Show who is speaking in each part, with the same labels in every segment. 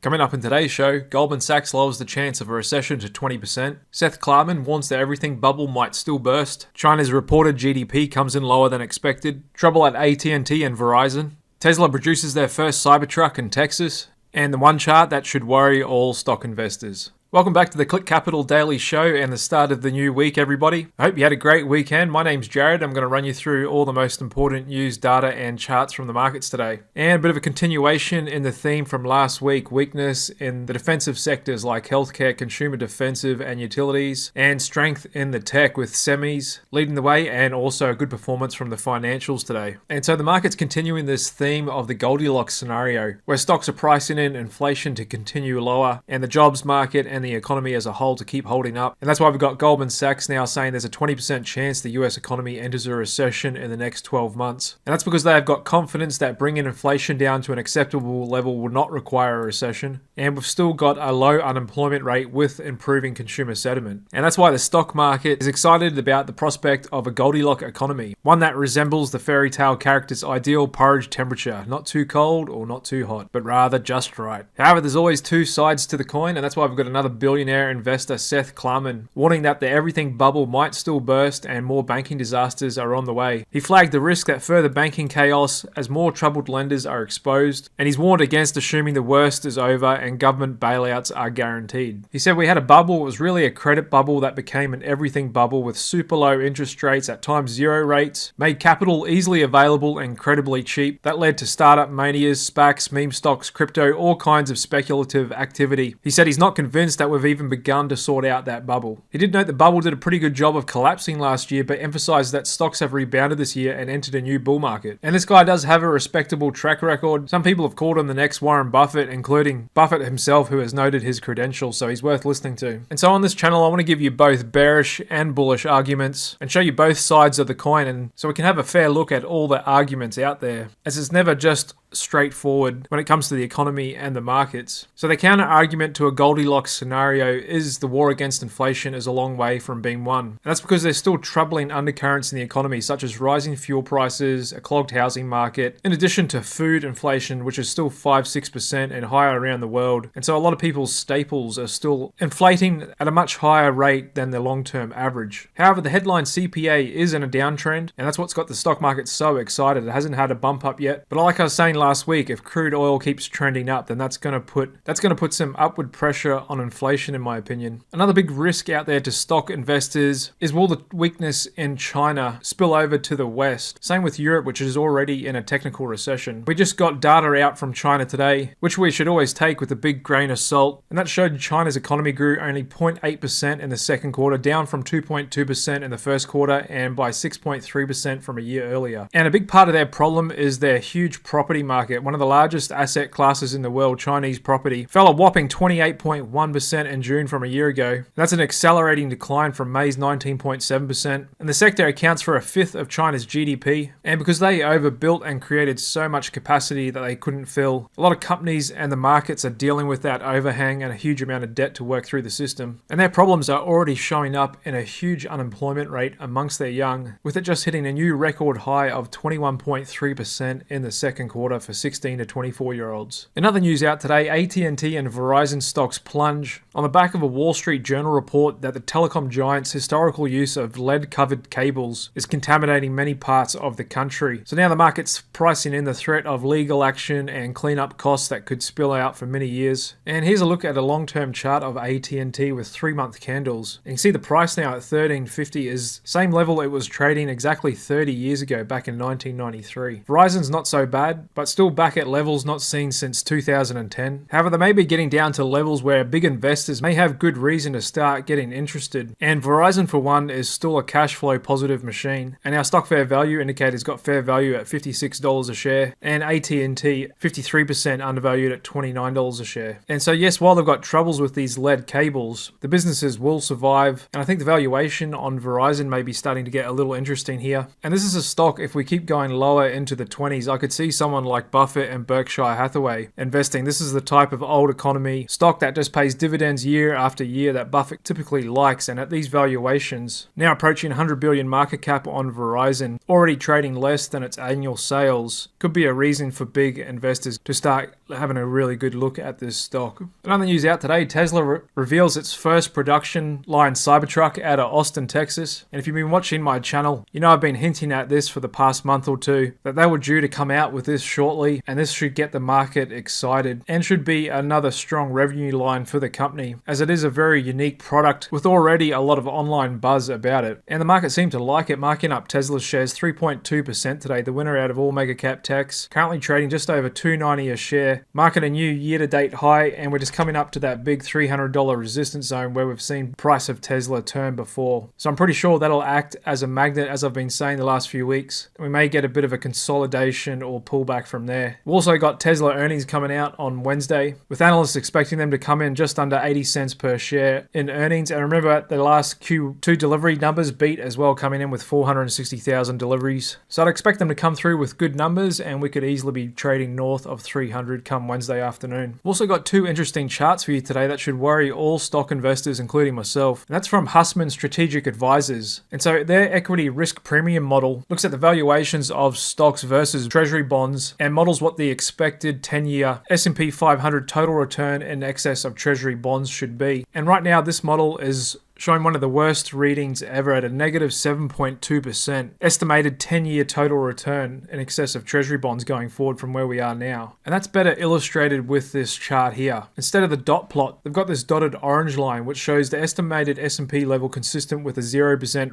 Speaker 1: Coming up in today's show, Goldman Sachs lowers the chance of a recession to 20%. Seth Klarman warns that everything bubble might still burst. China's reported GDP comes in lower than expected. Trouble at AT&T and Verizon. Tesla produces their first Cybertruck in Texas. And the one chart that should worry all stock investors. Welcome back to the Click Capital Daily Show and the start of the new week, everybody. I hope you had a great weekend. My name's Jared. I'm going to run you through all the most important news, data, and charts from the markets today. And a bit of a continuation in the theme from last week, weakness in the defensive sectors like healthcare, consumer defensive, and utilities, and strength in the tech with semis leading the way, and also a good performance from the financials today. And so the market's continuing this theme of the Goldilocks scenario, where stocks are pricing in inflation to continue lower, and the jobs market and the economy as a whole to keep holding up. And that's why we've got Goldman Sachs now saying there's a 20% chance the US economy enters a recession in the next 12 months. And that's because they have got confidence that bringing inflation down to an acceptable level will not require a recession. And we've still got a low unemployment rate with improving consumer sentiment. And that's why the stock market is excited about the prospect of a Goldilocks economy, one that resembles the fairy tale character's ideal porridge temperature, not too cold or not too hot, but rather just right. However, there's always two sides to the coin, and that's why we've got another billionaire investor, Seth Klarman, warning that the everything bubble might still burst and more banking disasters are on the way. He flagged the risk that further banking chaos as more troubled lenders are exposed, and he's warned against assuming the worst is over and government bailouts are guaranteed. He said we had a bubble, it was really a credit bubble that became an everything bubble with super low interest rates, at times zero rates, made capital easily available and incredibly cheap. That led to startup manias, SPACs, meme stocks, crypto, all kinds of speculative activity. He said he's not convinced that we've even begun to sort out that bubble. He did note the bubble did a pretty good job of collapsing last year, but emphasized that stocks have rebounded this year and entered a new bull market. And this guy does have a respectable track record. Some people have called him the next Warren Buffett, including Buffett himself, who has noted his credentials, so he's worth listening to. And so on this channel, I want to give you both bearish and bullish arguments and show you both sides of the coin, and so we can have a fair look at all the arguments out there, as it's never just straightforward when it comes to the economy and the markets. So the counter argument to a Goldilocks scenario is the war against inflation is a long way from being won. And that's because there's still troubling undercurrents in the economy, such as rising fuel prices, a clogged housing market, in addition to food inflation, which is still 5-6% and higher around the world. And so a lot of people's staples are still inflating at a much higher rate than the long-term average. However, the headline CPI is in a downtrend, and that's what's got the stock market so excited. It hasn't had a bump up yet, but like I was saying last week, if crude oil keeps trending up, then that's going to put some upward pressure on inflation, in my opinion. Another big risk out there to stock investors is, will the weakness in China spill over to the West? Same with Europe, which is already in a technical recession. We just got data out from China today, which we should always take with a big grain of salt, and that showed China's economy grew only 0.8% in the second quarter, down from 2.2% in the first quarter and by 6.3% from a year earlier. And a big part of their problem is their huge property market. One of the largest asset classes in the world, Chinese property, fell a whopping 28.1% in June from a year ago. That's an accelerating decline from May's 19.7%. And the sector accounts for a fifth of China's GDP. And because they overbuilt and created so much capacity that they couldn't fill, a lot of companies and the markets are dealing with that overhang and a huge amount of debt to work through the system. And their problems are already showing up in a huge unemployment rate amongst their young, with it just hitting a new record high of 21.3% in the second quarter for 16 to 24-year-olds. In other news out today, AT&T and Verizon stocks plunge on the back of a Wall Street Journal report that the telecom giant's historical use of lead-covered cables is contaminating many parts of the country. So now the market's pricing in the threat of legal action and cleanup costs that could spill out for many years. And here's a look at a long-term chart of AT&T with 3-month candles. You can see the price now at $13.50 is same level it was trading exactly 30 years ago, back in 1993. Verizon's not so bad, but still back at levels not seen since 2010. However, they may be getting down to levels where big investors may have good reason to start getting interested. And Verizon, for one, is still a cash flow positive machine. And our stock fair value indicator's got fair value at $56 a share, and AT&T 53% undervalued at $29 a share. And so yes, while they've got troubles with these lead cables, the businesses will survive. And I think the valuation on Verizon may be starting to get a little interesting here. And this is a stock, if we keep going lower into the 20s, I could see someone like like Buffett and Berkshire Hathaway investing. This is the type of old economy stock that just pays dividends year after year that Buffett typically likes, and at these valuations, now approaching 100 billion market cap on Verizon, already trading less than its annual sales, could be a reason for big investors to start having a really good look at this stock. Another news out today, Tesla reveals its first production line Cybertruck out of Austin, Texas. And if you've been watching my channel, you know I've been hinting at this for the past month or two, that they were due to come out with this shortly, and this should get the market excited and should be another strong revenue line for the company, as it is a very unique product with already a lot of online buzz about it. And the market seemed to like it, marking up Tesla's shares 3.2% today, the winner out of all mega cap techs, currently trading just over $2.90 a share, marking a new year-to-date high, and we're just coming up to that big $300 resistance zone where we've seen price of Tesla turn before. So I'm pretty sure that'll act as a magnet, as I've been saying the last few weeks. We may get a bit of a consolidation or pullback from there. We've also got Tesla earnings coming out on Wednesday, with analysts expecting them to come in just under 80 cents per share in earnings. And remember, the last Q2 delivery numbers beat as well, coming in with 460,000 deliveries. So I'd expect them to come through with good numbers, and we could easily be trading north of 300 come Wednesday afternoon. We've also got two interesting charts for you today that should worry all stock investors, including myself. And that's from Hussman Strategic Advisors. And so their equity risk premium model looks at the valuations of stocks versus treasury bonds and models what the expected 10-year S&P 500 total return in excess of treasury bonds should be. And right now this model is showing one of the worst readings ever at a negative 7.2% estimated 10-year total return in excess of treasury bonds going forward from where we are now. And that's better illustrated with this chart here. Instead of the dot plot, they've got this dotted orange line which shows the estimated S&P level consistent with a 0%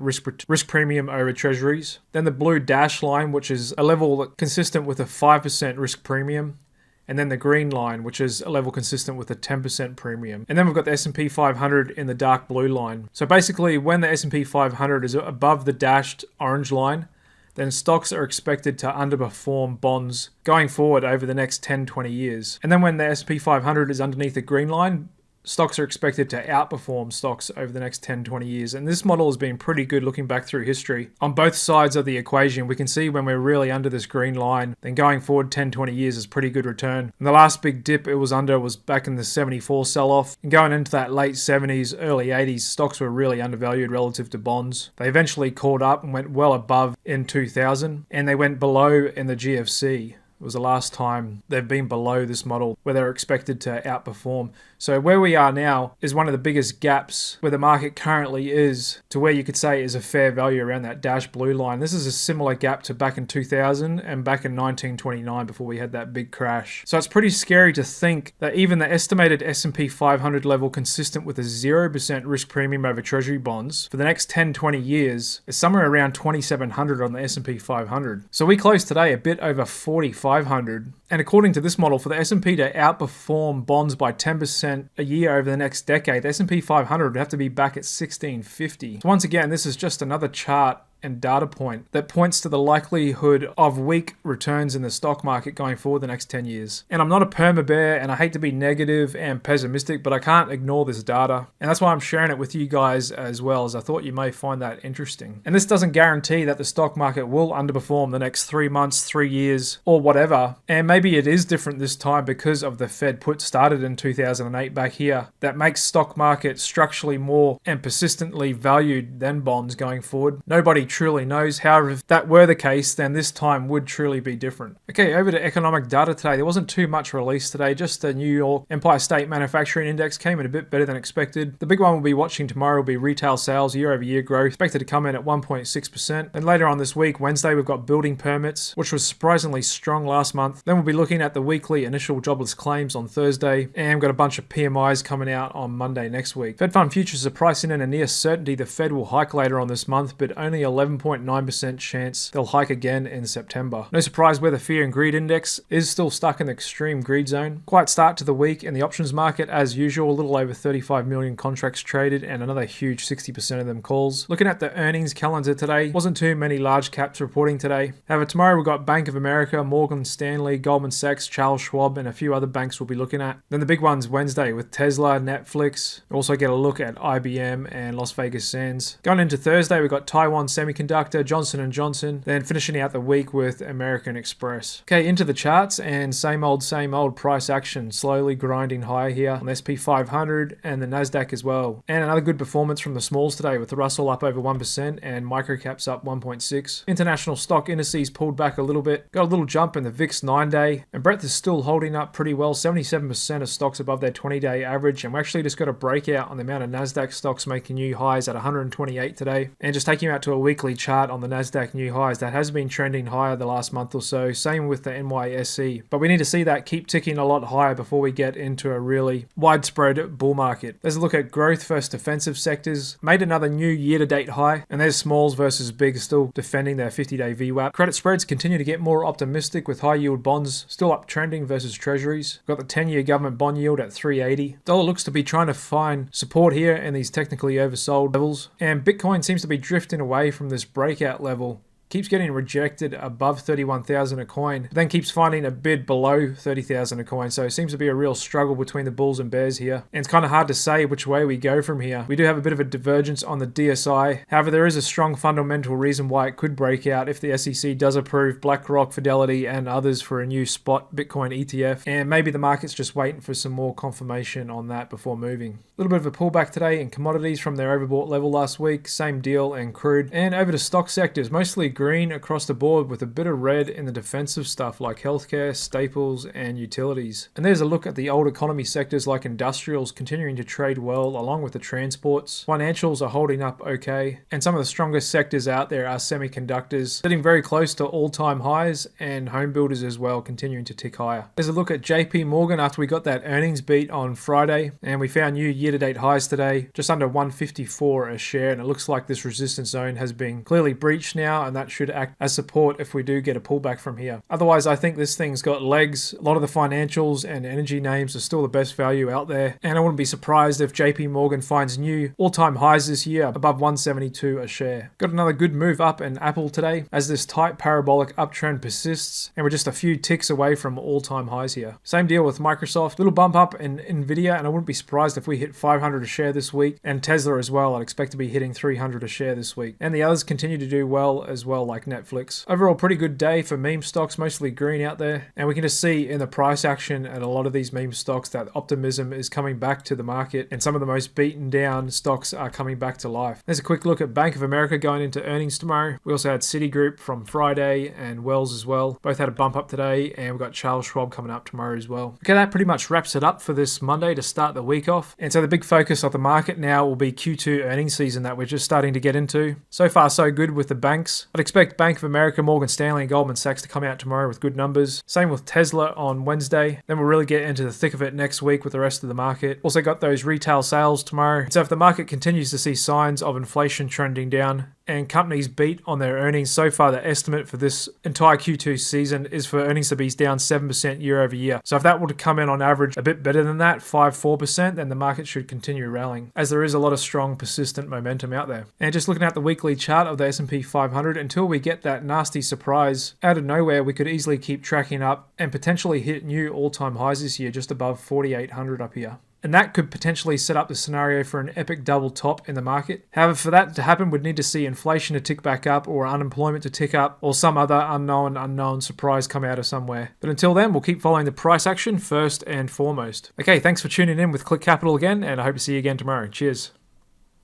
Speaker 1: risk premium over treasuries. Then the blue dash line, which is a level consistent with a 5% risk premium. And then the green line, which is a level consistent with a 10% premium. And then we've got the S&P 500 in the dark blue line. So basically, when the S&P 500 is above the dashed orange line, then stocks are expected to underperform bonds going forward over the next 10-20 years. And then when the S&P 500 is underneath the green line, stocks are expected to outperform stocks over the next 10-20 years. And this model has been pretty good looking back through history. On both sides of the equation, we can see when we're really under this green line, then going forward 10-20 years is pretty good return. And the last big dip it was under was back in the 74 sell-off. And going into that late 70s, early 80s, stocks were really undervalued relative to bonds. They eventually caught up and went well above in 2000, and they went below in the GFC. It was the last time they've been below this model where they're expected to outperform. So where we are now is one of the biggest gaps where the market currently is to where you could say is a fair value around that dash blue line. This is a similar gap to back in 2000 and back in 1929 before we had that big crash. So it's pretty scary to think that even the estimated S&P 500 level consistent with a 0% risk premium over treasury bonds for the next 10-20 years is somewhere around 2,700 on the S&P 500. So we closed today a bit over 4,500. And according to this model, for the S&P to outperform bonds by 10% a year over the next decade, the S&P 500 would have to be back at 1650. So once again, this is just another chart and data point that points to the likelihood of weak returns in the stock market going forward the next 10 years. And I'm not a perma bear, and I hate to be negative and pessimistic, but I can't ignore this data. And that's why I'm sharing it with you guys as well, as I thought you may find that interesting. And this doesn't guarantee that the stock market will underperform the next 3 months, 3 years, or whatever. And maybe it is different this time because of the Fed put started in 2008 back here that makes stock market structurally more and persistently valued than bonds going forward. Nobody truly knows. However, if that were the case, then this time would truly be different. Okay, over to economic data today. There wasn't too much released today. Just the New York Empire State Manufacturing Index came in a bit better than expected. The big one we'll be watching tomorrow will be retail sales year-over-year growth, expected to come in at 1.6%. And later on this week, Wednesday, we've got building permits, which was surprisingly strong last month. Then we'll be looking at the weekly initial jobless claims on Thursday, and we've got a bunch of PMIs coming out on Monday next week. Fed Fund futures are pricing in a near certainty the Fed will hike later on this month, but only 11.9% chance they'll hike again in September. No surprise where the fear and greed index is still stuck in the extreme greed zone. Quiet start to the week in the options market as usual, a little over 35 million contracts traded and another huge 60% of them calls. Looking at the earnings calendar today, wasn't too many large caps reporting today. However, tomorrow we've got Bank of America, Morgan Stanley, Goldman Sachs, Charles Schwab, and a few other banks we'll be looking at. Then the big ones Wednesday with Tesla, Netflix. We'll also get a look at IBM and Las Vegas Sands. Going into Thursday, we've got Taiwan Semiconductor Semiconductor, Johnson & Johnson, then finishing out the week with American Express. Okay, into the charts, and same old price action, slowly grinding higher here on the SP 500 and the Nasdaq as well. And another good performance from the smalls today, with the Russell up over 1% and microcaps up 1.6. International stock indices pulled back a little bit, got a little jump in the VIX 9-day, and breadth is still holding up pretty well, 77% of stocks above their 20-day average, and we actually just got a breakout on the amount of Nasdaq stocks making new highs at 128 today. And just taking you out to a weekly chart on the Nasdaq new highs, that has been trending higher the last month or so, same with the NYSE, but we need to see that keep ticking a lot higher before we get into a really widespread bull market. Let's look at growth versus defensive sectors. Made another new year-to-date high, and there's smalls versus bigs still defending their 50-day VWAP. Credit spreads continue to get more optimistic, with high-yield bonds still uptrending versus treasuries. Got the 10-year government bond yield at 380. Dollar looks to be trying to find support here in these technically oversold levels, and Bitcoin seems to be drifting away from this breakout level. Keeps getting rejected above 31,000 a coin, then keeps finding a bid below 30,000 a coin. So it seems to be a real struggle between the bulls and bears here. And it's kind of hard to say which way we go from here. We do have a bit of a divergence on the DSI. However, there is a strong fundamental reason why it could break out if the SEC does approve BlackRock, Fidelity, and others for a new spot Bitcoin ETF. And maybe the market's just waiting for some more confirmation on that before moving. A little bit of a pullback today in commodities from their overbought level last week. Same deal in crude. And over to stock sectors, mostly green across the board, with a bit of red in the defensive stuff like healthcare, staples, and utilities. And there's a look at the old economy sectors like industrials continuing to trade well, along with the transports. Financials are holding up okay, and some of the strongest sectors out there are semiconductors, sitting very close to all-time highs, and home builders as well, continuing to tick higher. There's a look at JP Morgan after we got that earnings beat on Friday, and we found new year-to-date highs today, just under 154 a share, and it looks like this resistance zone has been clearly breached now, and that should act as support if we do get a pullback from here. Otherwise, I think this thing's got legs. A lot of the financials and energy names are still the best value out there, and I wouldn't be surprised if JP Morgan finds new all-time highs this year above 172 a share. Got another good move up in Apple today as this tight parabolic uptrend persists, and we're just a few ticks away from all-time highs here. Same deal with Microsoft. Little bump up in NVDA, and I wouldn't be surprised if we hit 500 a share this week, and Tesla as well. I'd expect to be hitting 300 a share this week, and the others continue to do well as well, like Netflix. Overall, pretty good day for meme stocks, mostly green out there, and we can just see in the price action at a lot of these meme stocks that optimism is coming back to the market, and some of the most beaten down stocks are coming back to life. There's a quick look at Bank of America going into earnings tomorrow. We also had Citigroup from Friday and Wells as well. Both had a bump up today, and we've got Charles Schwab coming up tomorrow as well. Okay, that pretty much wraps it up for this Monday to start the week off. And so the big focus of the market now will be Q2 earnings season that we're just starting to get into. So far, so good with the banks. I'd expect Bank of America, Morgan Stanley, and Goldman Sachs to come out tomorrow with good numbers. Same with Tesla on Wednesday. Then we'll really get into the thick of it next week with the rest of the market. Also got those retail sales tomorrow. So if the market continues to see signs of inflation trending down, and companies beat on their earnings, so far the estimate for this entire Q2 season is for earnings to be down 7% year over year. So if that were to come in on average a bit better than that, 5-4%, then the market should continue rallying, as there is a lot of strong persistent momentum out there. And just looking at the weekly chart of the S&P 500, until we get that nasty surprise out of nowhere, we could easily keep tracking up and potentially hit new all-time highs this year, just above 4,800 up here. And that could potentially set up the scenario for an epic double top in the market. However, for that to happen, we'd need to see inflation to tick back up, or unemployment to tick up, or some other unknown surprise come out of somewhere. But until then, we'll keep following the price action first and foremost. Okay, thanks for tuning in with Click Capital again, and I hope to see you again tomorrow. Cheers.